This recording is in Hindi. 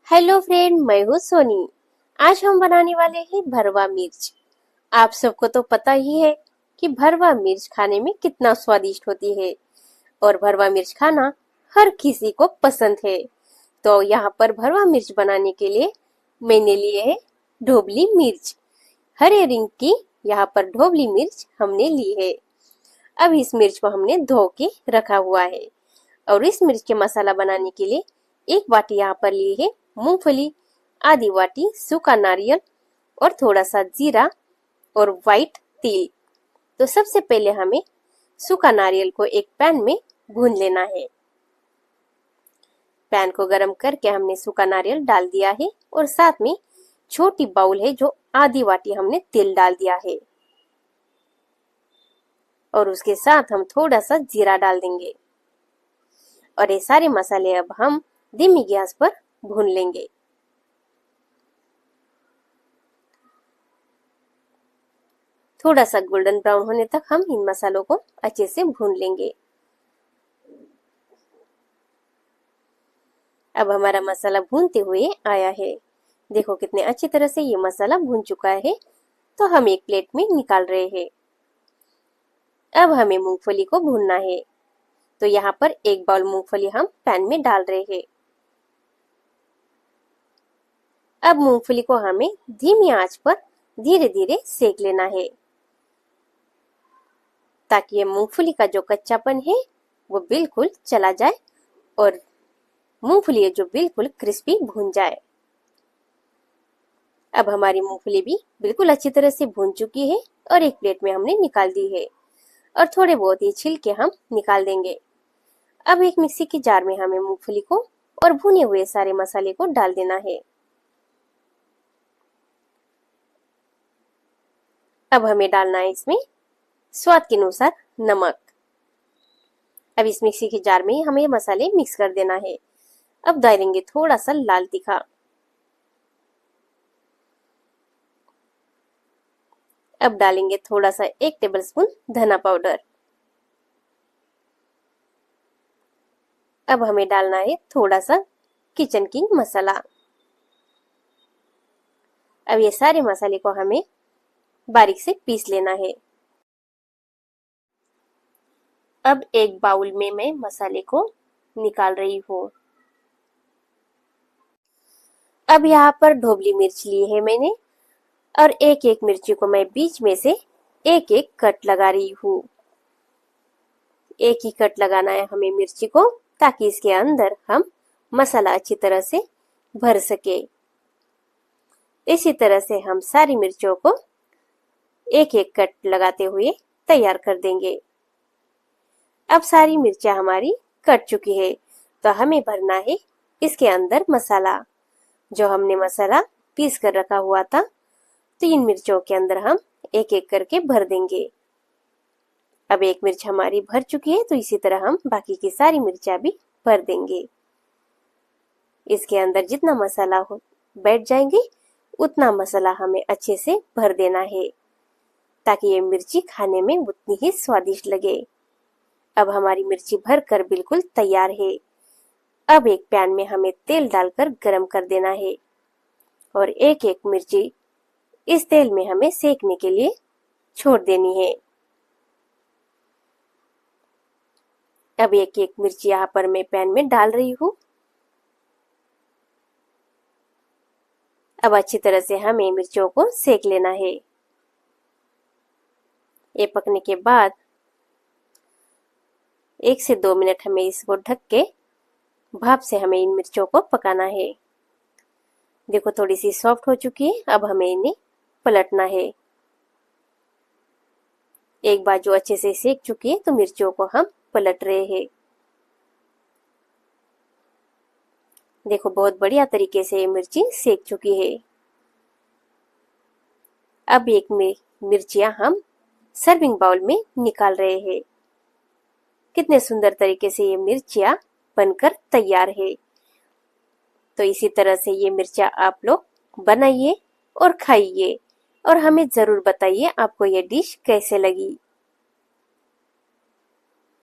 हेलो फ्रेंड, मैं हूँ सोनी। आज हम बनाने वाले हैं भरवा मिर्च। आप सबको तो पता ही है कि भरवा मिर्च खाने में कितना स्वादिष्ट होती है और भरवा मिर्च खाना हर किसी को पसंद है। तो यहाँ पर भरवा मिर्च बनाने के लिए मैंने लिए है ढोबली मिर्च। हरे रंग की यहाँ पर ढोबली मिर्च हमने ली है। अब इस मिर्च को हमने धो के रखा हुआ है और इस मिर्च के मसाला बनाने के लिए एक वाटी यहाँ पर ली है मूंगफली, आधी वाटी सूखा नारियल और थोड़ा सा जीरा और व्हाइट तिल। तो सबसे पहले हमें सूखा नारियल को एक पैन में भून लेना है। पैन को गरम करके हमने सूखा नारियल डाल दिया है और साथ में छोटी बाउल है जो आधी वाटी हमने तिल डाल दिया है और उसके साथ हम थोड़ा सा जीरा डाल देंगे और ये सारे मसाले अब हम धीमी गैस पर भून लेंगे। थोड़ा सा गोल्डन ब्राउन होने तक हम इन मसालों को अच्छे से भून लेंगे। अब हमारा मसाला भूनते हुए आया है। देखो कितने अच्छी तरह से ये मसाला भून चुका है। तो हम एक प्लेट में निकाल रहे हैं। अब हमें मूंगफली को भूनना है। तो यहाँ पर एक बाउल मूंगफली हम पैन में डाल रहे हैं। अब मूंगफली को हमें धीमी आंच पर धीरे धीरे सेक लेना है ताकि ये मूंगफली का जो कच्चापन है वो बिल्कुल चला जाए और मूंगफली जो बिल्कुल क्रिस्पी भून जाए। अब हमारी मूंगफली भी बिल्कुल अच्छी तरह से भून चुकी है और एक प्लेट में हमने निकाल दी है और थोड़े बहुत ही छिलके हम निकाल देंगे। अब एक मिक्सी की जार में हमें मूंगफली को और भुने हुए सारे मसाले को डाल देना है। अब हमें डालना है इसमें स्वाद के अनुसार नमक। अब इस मिक्सी की जार में हमें मसाले मिक्स कर देना है। अब डालेंगे थोड़ा सा लाल तीखा। अब डालेंगे थोड़ा सा 1 टेबलस्पून धना पाउडर। अब हमें डालना है थोड़ा सा किचन किंग मसाला। अब ये सारे मसाले को हमें बारीक से पीस लेना है। अब एक बाउल में मैं मसाले को निकाल रही हूँ। अब यहाँ पर ढोबली मिर्च ली है मैंने और एक एक मिर्ची को मैं बीच में से एक एक कट लगा रही हूँ। एक ही कट लगाना है हमें मिर्ची को ताकि इसके अंदर हम मसाला अच्छी तरह से भर सके। इसी तरह से हम सारी मिर्चों को एक एक कट लगाते हुए तैयार कर देंगे। अब सारी मिर्चियां हमारी कट चुकी है तो हमें भरना है इसके अंदर मसाला जो हमने मसाला पीस कर रखा हुआ था। तो इन मिर्चों के अंदर हम एक एक करके भर देंगे। अब एक मिर्च हमारी भर चुकी है तो इसी तरह हम बाकी की सारी मिर्चियां भी भर देंगे। इसके अंदर जितना मसाला हो बैठ जाएंगे उतना मसाला हमें अच्छे से भर देना है ताकि ये मिर्ची खाने में उतनी ही स्वादिष्ट लगे। अब हमारी मिर्ची भर कर बिल्कुल तैयार है। अब एक पैन में हमें तेल डालकर गरम कर देना है और एक एक मिर्ची इस तेल में हमें सेकने के लिए छोड़ देनी है। अब एक एक मिर्ची यहाँ पर मैं पैन में डाल रही हूँ। अब अच्छी तरह से हमें मिर्चों को सेक लेना है। ये पकने के बाद 1 से 2 मिनट हमें इसको ढक के भाप से हमें इन मिर्चों को पकाना है। देखो थोड़ी सी सॉफ्ट हो चुकी है। अब हमें इन्हें पलटना है। एक बाजू अच्छे से सेक चुकी है तो मिर्चों को हम पलट रहे हैं। देखो बहुत बढ़िया तरीके से ये मिर्ची सेक चुकी है। अब एक मिर्चियां हम सर्विंग बाउल में निकाल रहे हैं। कितने सुंदर तरीके से ये मिर्चियां बनकर तैयार है। तो इसी तरह से ये मिर्चियां आप लोग बनाइए और खाइए और हमें जरूर बताइए आपको ये डिश कैसे लगी।